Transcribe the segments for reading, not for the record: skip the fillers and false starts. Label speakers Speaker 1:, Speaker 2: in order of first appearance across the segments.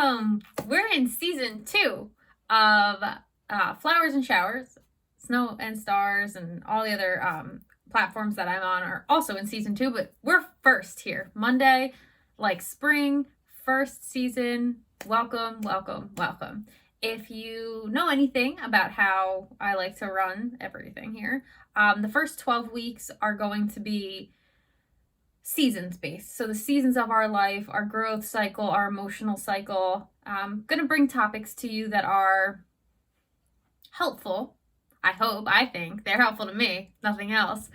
Speaker 1: welcome. We're in season 2 of Flowers and Showers. Snow and Stars and all the other platforms that I'm on are also in season 2, but we're first here. Monday, like spring, first season. Welcome, welcome, welcome. If you know anything about how I like to run everything here, the first 12 weeks are going to be seasons based. So the seasons of our life, our growth cycle, our emotional cycle. I'm going to bring topics to you that are helpful. I think they're helpful to me, nothing else.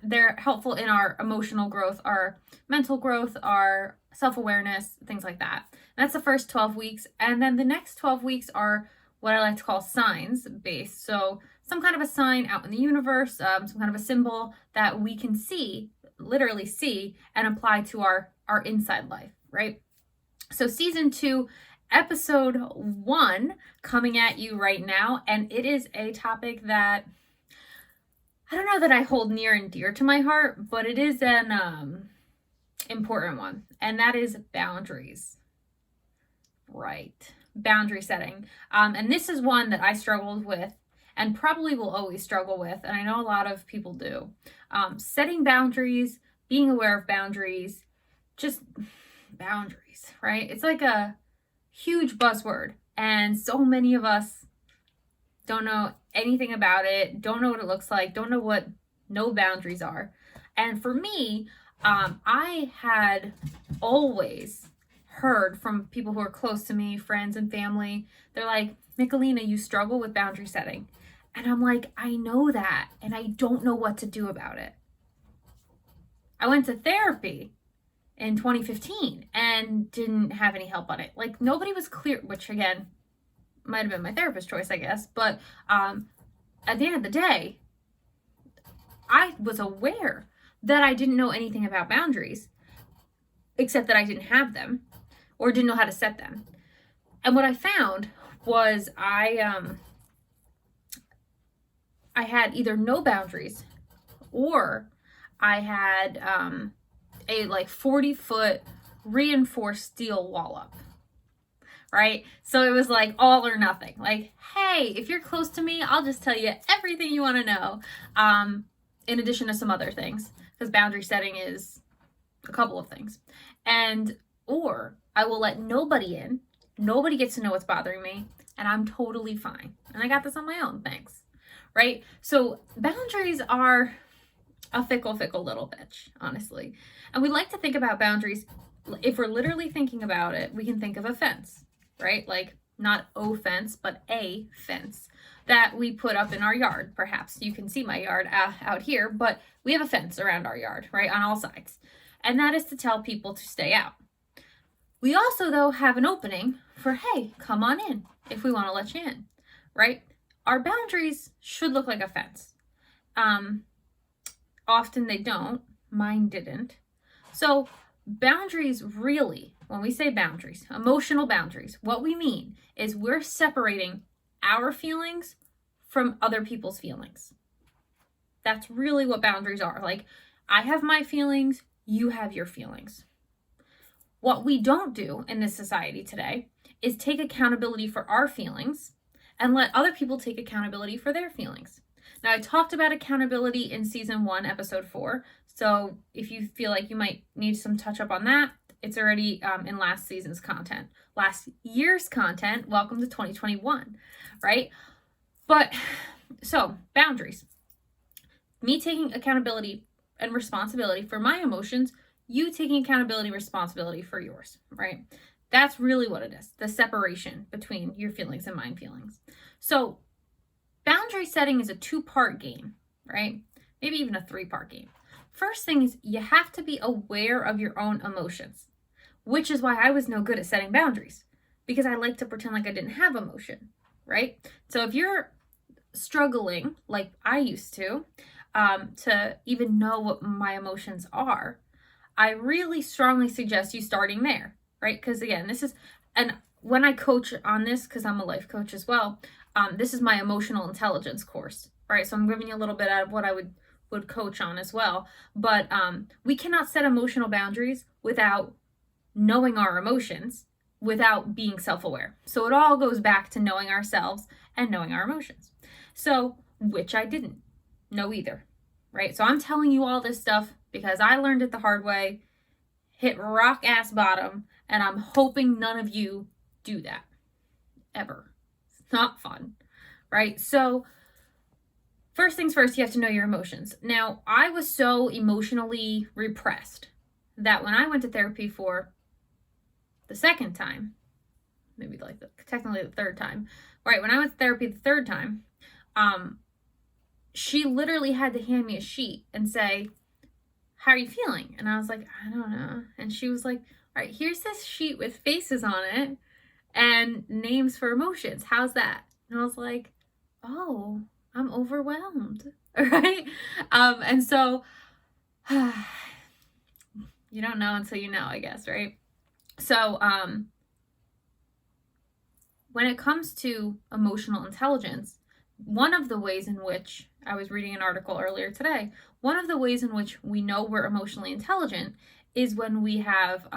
Speaker 1: They're helpful in our emotional growth, our mental growth, our self-awareness, things like that. That's the first 12 weeks. And then the next 12 weeks are what I like to call signs based. So some kind of a sign out in the universe, some kind of a symbol that we can see, literally see, and apply to our inside life, right? So season 2, episode 1 coming at you right now, and it is a topic that I don't know that I hold near and dear to my heart, but it is an important one, and that is boundaries. Right, boundary setting. And this is one that I struggled with and probably will always struggle with, and I know a lot of people do. Setting boundaries, being aware of boundaries, just boundaries, right? It's like a huge buzzword, and so many of us don't know anything about it, don't know what it looks like, don't know what no boundaries are. And for me, I had always heard from people who are close to me, friends and family, they're like, Michelina, you struggle with boundary setting. And I'm like, I know that, and I don't know what to do about it. I went to therapy in 2015 and didn't have any help on it. Like, nobody was clear, which again, might have been my therapist's choice, I guess. But at the end of the day, I was aware that I didn't know anything about boundaries, except that I didn't have them or didn't know how to set them. And what I found was I had either no boundaries or I had a like 40-foot reinforced steel wall up, right? So it was like all or nothing. Like, hey, if you're close to me, I'll just tell you everything you want to know, in addition to some other things, because boundary setting is a couple of things. And or I will let nobody in, nobody gets to know what's bothering me, and I'm totally fine. And I got this on my own, thanks. Right? So boundaries are a fickle little bitch, honestly. And we like to think about boundaries, if we're literally thinking about it, we can think of a fence, right? Like not fence, but a fence that we put up in our yard. Perhaps you can see my yard out here, but we have a fence around our yard, right? On all sides. And that is to tell people to stay out. We also, though, have an opening for, hey, come on in if we want to let you in, right? Our boundaries should look like a fence. Often they don't. Mine didn't. So boundaries really, when we say boundaries, emotional boundaries, what we mean is we're separating our feelings from other people's feelings. That's really what boundaries are. Like, I have my feelings, you have your feelings. What we don't do in this society today is take accountability for our feelings and let other people take accountability for their feelings. Now, I talked about accountability in season 1, episode 4. So if you feel like you might need some touch up on that, it's already in last season's content. Last year's content, welcome to 2021, right? But so boundaries. Me taking accountability and responsibility for my emotions, you taking accountability and responsibility for yours, right? That's really what it is, the separation between your feelings and my feelings. So boundary setting is a 2-part game, right? Maybe even a 3-part game. First thing is you have to be aware of your own emotions, which is why I was no good at setting boundaries, because I like to pretend like I didn't have emotion, right? So if you're struggling, like I used to even know what my emotions are, I really strongly suggest you starting there, right? Because again, this is, and when I coach on this, because I'm a life coach as well, this is my emotional intelligence course, right? So I'm giving you a little bit out of what I would coach on as well. But we cannot set emotional boundaries without knowing our emotions without being self-aware. So it all goes back to knowing ourselves and knowing our emotions. So, which I didn't know either, right? So I'm telling you all this stuff because I learned it the hard way, hit rock ass bottom, and I'm hoping none of you do that ever. It's not fun, right? So first things first, you have to know your emotions. Now, I was so emotionally repressed that when I went to therapy for the second time, maybe like technically the third time, right? When I went to therapy the third time, she literally had to hand me a sheet and say, "How are you feeling?" And I was like, "I don't know." And she was like, "All right, here's this sheet with faces on it and names for emotions. How's that?" And I was like, "Oh, I'm overwhelmed." Right? And so you don't know until you know, I guess, right? So, when it comes to emotional intelligence, one of the ways in which I was reading an article earlier today, one of the ways in which we know we're emotionally intelligent is when we have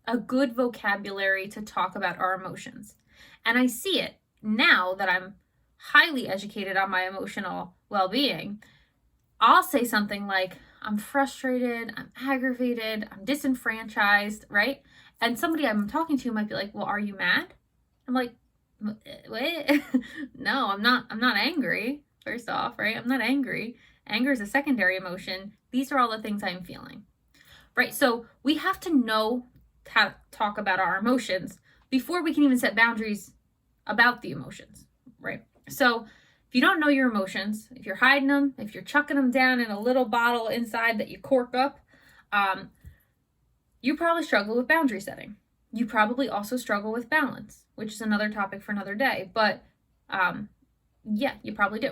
Speaker 1: a good vocabulary to talk about our emotions. And I see it now that I'm highly educated on my emotional well-being. I'll say something like, "I'm frustrated, I'm aggravated, I'm disenfranchised," right? And somebody I'm talking to might be like, "Well, are you mad?" I'm like, "Wait, no, I'm not angry." First off, right? I'm not angry. Anger is a secondary emotion. These are all the things I'm feeling, right? So we have to know how to talk about our emotions before we can even set boundaries about the emotions, right? So if you don't know your emotions, if you're hiding them, if you're chucking them down in a little bottle inside that you cork up, you probably struggle with boundary setting. You probably also struggle with balance, which is another topic for another day. But yeah, you probably do.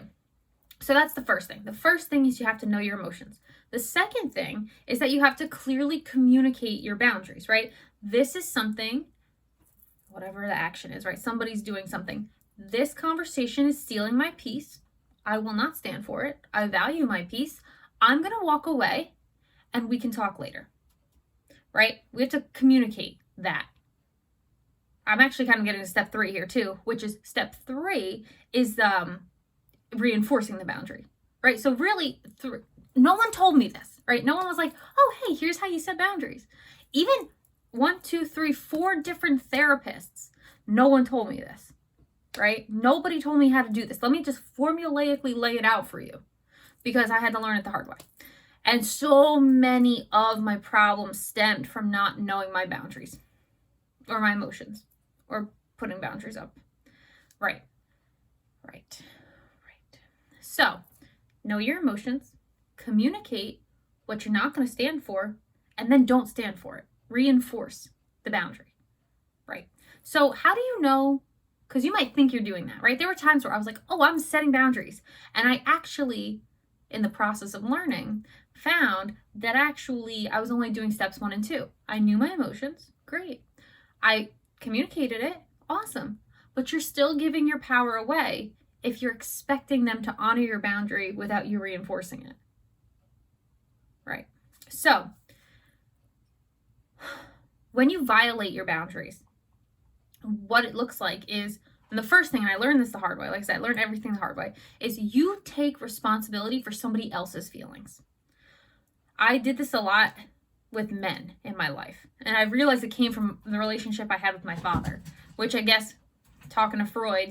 Speaker 1: So that's the first thing. The first thing is you have to know your emotions. The second thing is that you have to clearly communicate your boundaries, right? This is something, whatever the action is, right? Somebody's doing something. This conversation is stealing my peace. I will not stand for it. I value my peace. I'm going to walk away and we can talk later, right? We have to communicate that. I'm actually kind of getting to step 3 here too, which is step 3 is reinforcing the boundary, right? So really, no one told me this, right? No one was like, "Oh, hey, here's how you set boundaries." Even 1, 2, 3, 4 different therapists, no one told me this, right? Nobody told me how to do this. Let me just formulaically lay it out for you because I had to learn it the hard way. And so many of my problems stemmed from not knowing my boundaries or my emotions or putting boundaries up. Right. So, know your emotions, communicate what you're not going to stand for, and then don't stand for it. Reinforce the boundary, right? So, how do you know? Because you might think you're doing that, right? There were times where I was like, "Oh, I'm setting boundaries." And I actually, in the process of learning, found that actually I was only doing steps 1 and 2. I knew my emotions, great. I communicated it, awesome. But you're still giving your power away if you're expecting them to honor your boundary without you reinforcing it, right? So, when you violate your boundaries, what it looks like is, and the first thing, and I learned this the hard way, like I said, I learned everything the hard way, is you take responsibility for somebody else's feelings. I did this a lot with men in my life, and I realized it came from the relationship I had with my father, which I guess, talking to Freud,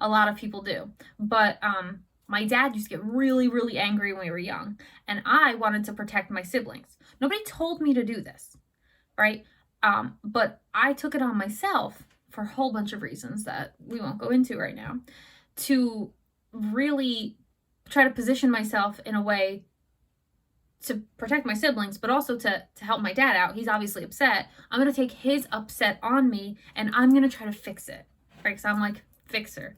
Speaker 1: a lot of people do. But my dad used to get really, really angry when we were young, and I wanted to protect my siblings. Nobody told me to do this, right? But I took it on myself for a whole bunch of reasons that we won't go into right now, to really try to position myself in a way to protect my siblings, but also to help my dad out. He's obviously upset. I'm going to take his upset on me, and I'm going to try to fix it. Right? Because I'm like, fixer.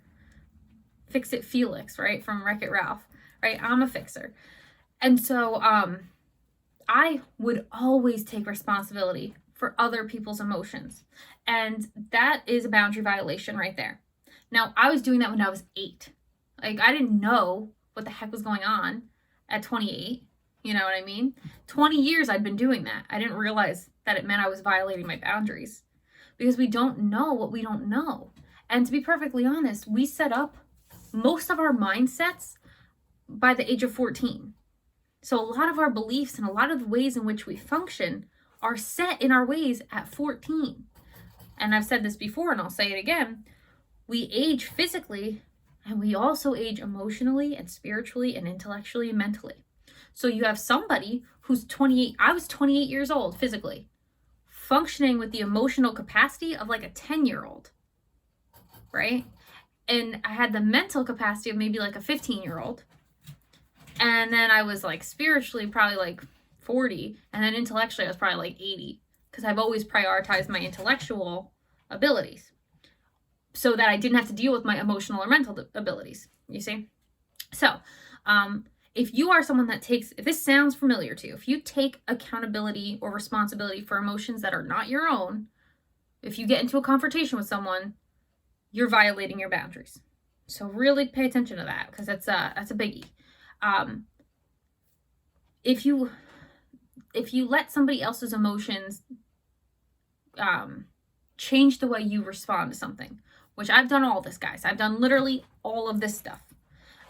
Speaker 1: Fix it Felix, right? From Wreck-It Ralph, right? I'm a fixer. And so I would always take responsibility for other people's emotions. And that is a boundary violation right there. Now, I was doing that when I was 8. Like, I didn't know what the heck was going on at 28. You know what I mean? 20 years I'd been doing that. I didn't realize that it meant I was violating my boundaries. because we don't know what we don't know. And to be perfectly honest, we set up most of our mindsets by the age of 14. So a lot of our beliefs and a lot of the ways in which we function are set in our ways at 14. And I've said this before and I'll say it again. We age physically and we also age emotionally and spiritually and intellectually and mentally. So you have somebody who's 28. I was 28 years old physically, functioning with the emotional capacity of like a 10-year-old, right? And I had the mental capacity of maybe like a 15-year-old. And then I was like spiritually probably like 40. And then intellectually I was probably like 80. Because I've always prioritized my intellectual abilities so that I didn't have to deal with my emotional or mental abilities, you see? So, if you are someone that takes, if this sounds familiar to you, if you take accountability or responsibility for emotions that are not your own, if you get into a confrontation with someone, you're violating your boundaries. So really pay attention to that, because that's a biggie. If you let somebody else's emotions change the way you respond to something, which I've done all this, guys. I've done literally all of this stuff.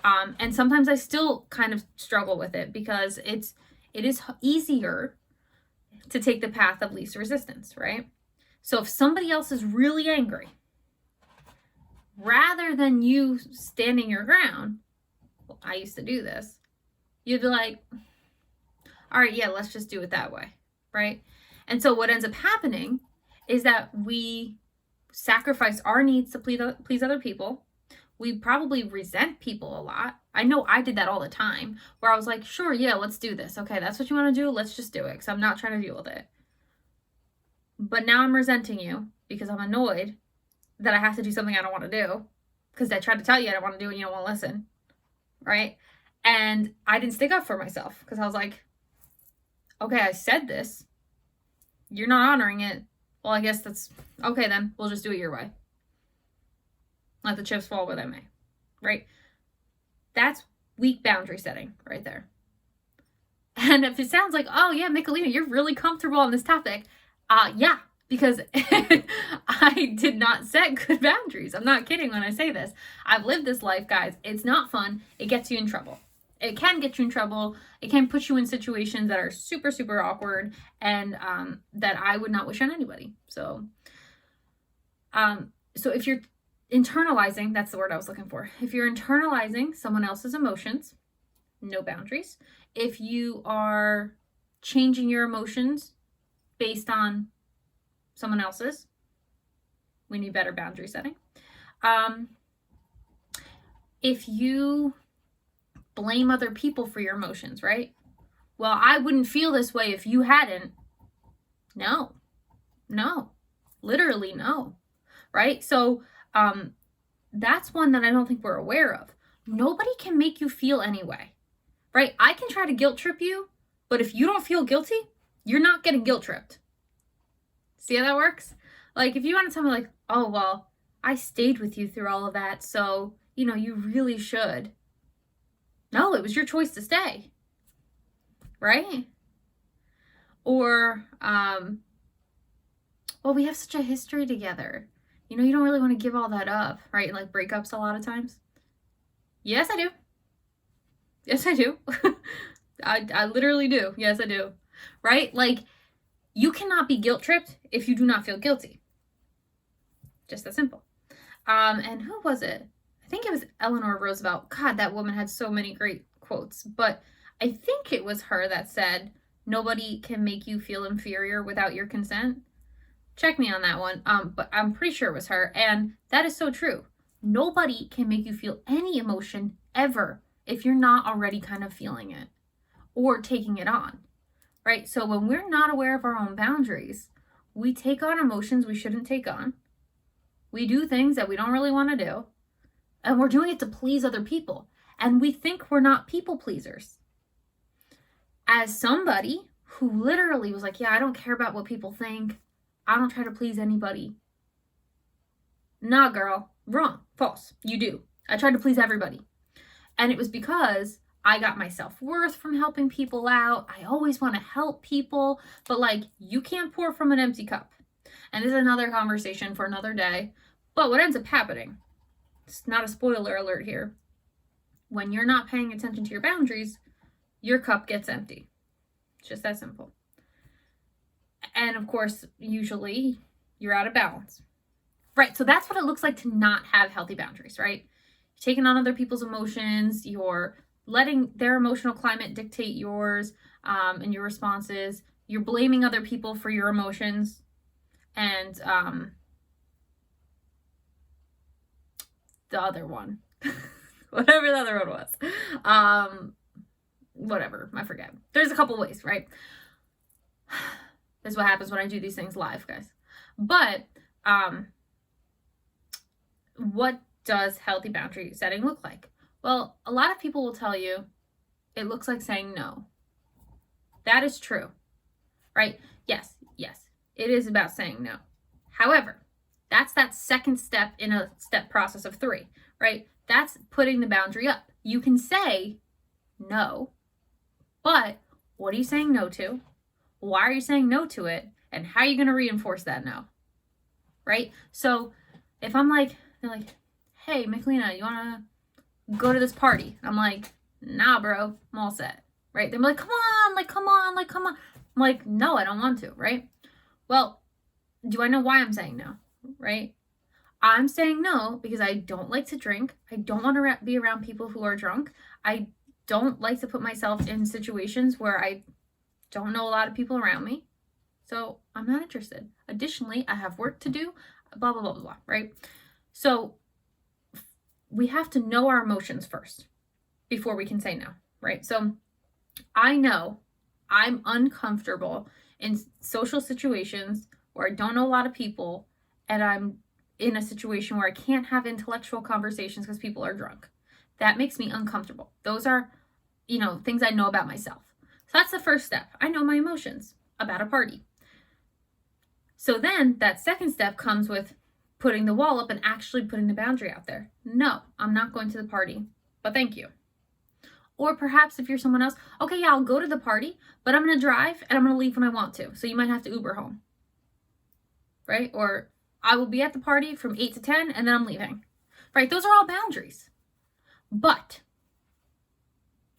Speaker 1: And sometimes I still kind of struggle with it because it is easier to take the path of least resistance, right? So if somebody else is really angry, rather than you standing your ground, well, I used to do this, you'd be like, all right, yeah, let's just do it that way, right? And so what ends up happening is that we sacrifice our needs to please other people. We probably resent people a lot. I know I did that all the time, where I was like, sure, yeah, let's do this. Okay, that's what you want to do. Let's just do it, because I'm not trying to deal with it. But now I'm resenting you because I'm annoyed that I have to do something I don't want to do, because I tried to tell you I don't want to do it and you don't want to listen, right? And I didn't stick up for myself because I was like, okay, I said this. You're not honoring it. Well, I guess that's okay then. We'll just do it your way. Let the chips fall where they may, right? That's weak boundary setting right there. And if it sounds like, oh yeah, Michelina, you're really comfortable on this topic. Yeah, because I did not set good boundaries. I'm not kidding when I say this. I've lived this life, guys. It's not fun. It gets you in trouble. It can get you in trouble. It can put you in situations that are super, super awkward and that I would not wish on anybody. So if you're internalizing, that's the word I was looking for. If you're internalizing someone else's emotions, no boundaries. If you are changing your emotions based on someone else's, we need better boundary setting. If you blame other people for your emotions, right? Well, I wouldn't feel this way if you hadn't. No, literally no, right? So that's one that I don't think we're aware of. Nobody can make you feel any way, right? I can try to guilt trip you, but if you don't feel guilty, you're not getting guilt tripped. See how that works? Like, if you want to tell me like, oh, well, I stayed with you through all of that, so, you really should. No, it was your choice to stay, right? Or, well, we have such a history together. You don't really want to give all that up, right? Like breakups a lot of times. Yes, I do. Yes, I do. I literally do. Yes, I do. Right? Like, you cannot be guilt tripped if you do not feel guilty. Just that simple. And who was it? I think it was Eleanor Roosevelt. God, that woman had so many great quotes. But I think it was her that said, nobody can make you feel inferior without your consent. Check me on that one. But I'm pretty sure it was her. And that is so true. Nobody can make you feel any emotion ever if you're not already kind of feeling it or taking it on, right? So when we're not aware of our own boundaries, we take on emotions we shouldn't take on. We do things that we don't really want to do. And we're doing it to please other people. And we think we're not people pleasers. As somebody who literally was like, yeah, I don't care about what people think. I don't try to please anybody. Nah, girl. Wrong. False. You do. I tried to please everybody. And it was because I got my self-worth from helping people out. I always want to help people. But like, you can't pour from an empty cup. And this is another conversation for another day. But what ends up happening, it's not a spoiler alert here, when you're not paying attention to your boundaries, your cup gets empty. It's just that simple. And of course, usually you're out of balance. Right, so that's what it looks like to not have healthy boundaries, right? You're taking on other people's emotions, you're letting their emotional climate dictate yours and your responses. You're blaming other people for your emotions. And the other one, whatever the other one was, whatever, I forget. There's a couple ways, right? This is what happens when I do these things live, guys. But what does healthy boundary setting look like? Well, a lot of people will tell you it looks like saying no. That is true, right? Yes, it is about saying no. However, that's that second step in a step process of 3, right? That's putting the boundary up. You can say no, but what are you saying no to? Why are you saying no to it? And how are you going to reinforce that no? Right? So if I'm like, they're like, hey, Michelina, you want to go to this party? I'm like, nah, bro, I'm all set. Right? They're like, come on. I'm like, no, I don't want to. Right? Well, do I know why I'm saying no? Right? I'm saying no because I don't like to drink. I don't want to be around people who are drunk. I don't like to put myself in situations where I don't know a lot of people around me. So I'm not interested. Additionally, I have work to do, blah, blah, blah, blah, blah, right? So we have to know our emotions first before we can say no, right? So I know I'm uncomfortable in social situations where I don't know a lot of people and I'm in a situation where I can't have intellectual conversations because people are drunk. That makes me uncomfortable. Those are, things I know about myself. So that's the first step. I know my emotions about a party. So then that second step comes with putting the wall up and actually putting the boundary out there. No, I'm not going to the party, but thank you. Or perhaps if you're someone else, okay, yeah, I'll go to the party, but I'm going to drive and I'm going to leave when I want to. So you might have to Uber home, right? Or I will be at the party from 8 to 10 and then I'm leaving, right? Those are all boundaries. But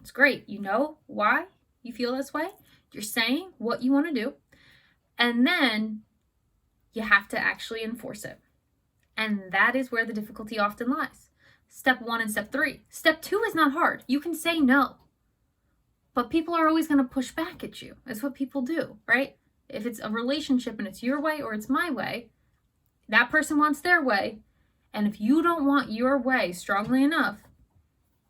Speaker 1: it's great. You know why you feel this way. You're saying what you want to do. And then you have to actually enforce it. And that is where the difficulty often lies. Step 1 and step 3. Step 2 is not hard. You can say no. But people are always going to push back at you. That's what people do, right? If it's a relationship and it's your way or it's my way, that person wants their way. And if you don't want your way strongly enough,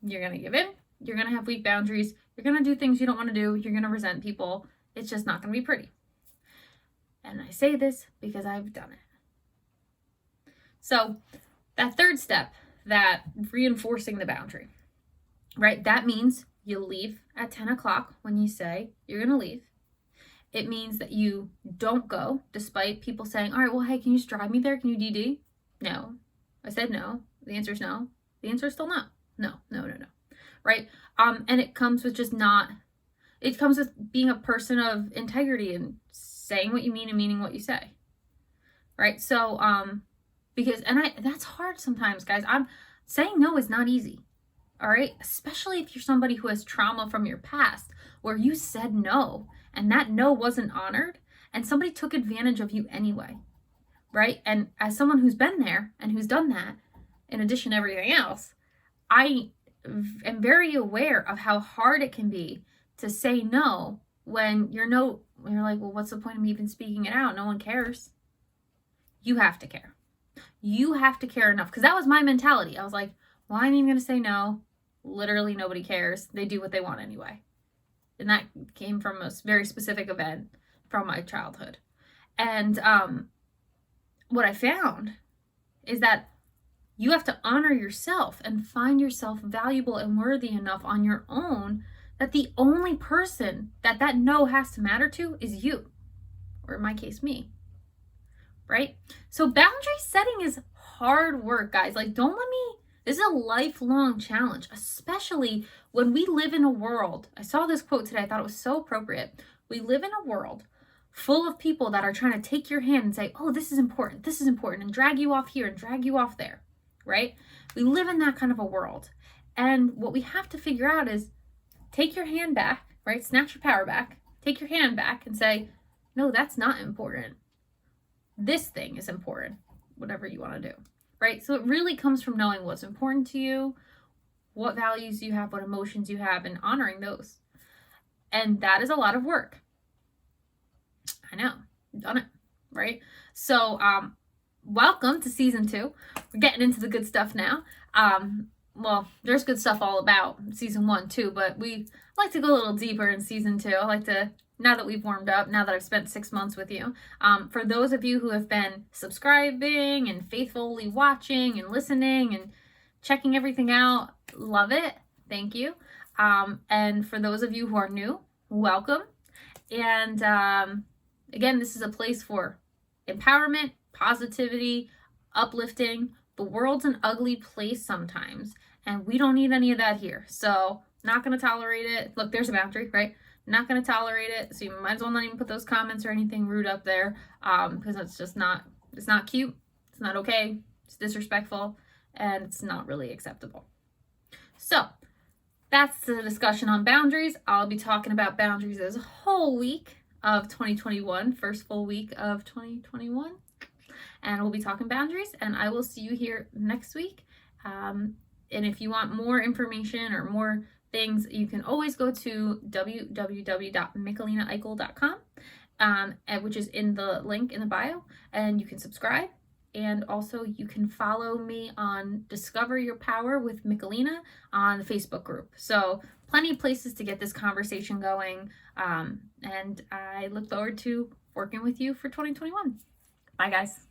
Speaker 1: you're going to give in. You're going to have weak boundaries. You're going to do things you don't want to do. You're going to resent people. It's just not going to be pretty. And I say this because I've done it. So that third step, that reinforcing the boundary, right? That means you leave at 10 o'clock when you say you're going to leave. It means that you don't go despite people saying, all right, well, hey, can you just drive me there? Can you DD? No. I said no. The answer is no. The answer is still no. No. Right? And it comes with it comes with being a person of integrity and saying what you mean and meaning what you say. Right? So, that's hard sometimes, guys. Saying no is not easy. All right? Especially if you're somebody who has trauma from your past where you said no and that no wasn't honored and somebody took advantage of you anyway. Right? And as someone who's been there and who's done that, in addition to everything else, I am very aware of how hard it can be to say no when you're like, well, what's the point of me even speaking it out? No one cares. You have to care. You have to care enough. Because that was my mentality. I was like, well, I'm even going to say no. Literally nobody cares. They do what they want anyway. And that came from a very specific event from my childhood. And what I found is that you have to honor yourself and find yourself valuable and worthy enough on your own that the only person that no has to matter to is you. Or in my case, me. Right? So boundary setting is hard work, guys. Like, this is a lifelong challenge, especially when we live in a world. I saw this quote today. I thought it was so appropriate. We live in a world full of people that are trying to take your hand and say, oh, this is important, and drag you off here and drag you off there, right? We live in that kind of a world. And what we have to figure out is take your hand back, right? Snatch your power back, take your hand back and say, no, that's not important. This thing is important, whatever you want to do, right? So it really comes from knowing what's important to you, what values you have, what emotions you have, and honoring those. And that is a lot of work. I know, I've done it, right? So, welcome to season 2. We're getting into the good stuff now. Well, there's good stuff all about season 1 too, but we like to go a little deeper in season 2. I like to, now that we've warmed up, now that I've spent 6 months with you, for those of you who have been subscribing and faithfully watching and listening and checking everything out, love it. Thank you. And for those of you who are new, welcome. And again, this is a place for empowerment, positivity, uplifting. The world's an ugly place sometimes, and we don't need any of that here. So, not going to tolerate it. Look, there's a boundary, right? Not going to tolerate it. So you might as well not even put those comments or anything rude up there, because it's just not, it's not cute. It's not okay. It's disrespectful, and it's not really acceptable. So, that's the discussion on boundaries. I'll be talking about boundaries this whole week of 2021, first full week of 2021. And we'll be talking boundaries, and I will see you here next week. And if you want more information or more things, you can always go to www.michelinaichel.com, which is in the link in the bio, and you can subscribe. And also you can follow me on Discover Your Power with Michelina on the Facebook group. So plenty of places to get this conversation going. And I look forward to working with you for 2021. Bye, guys.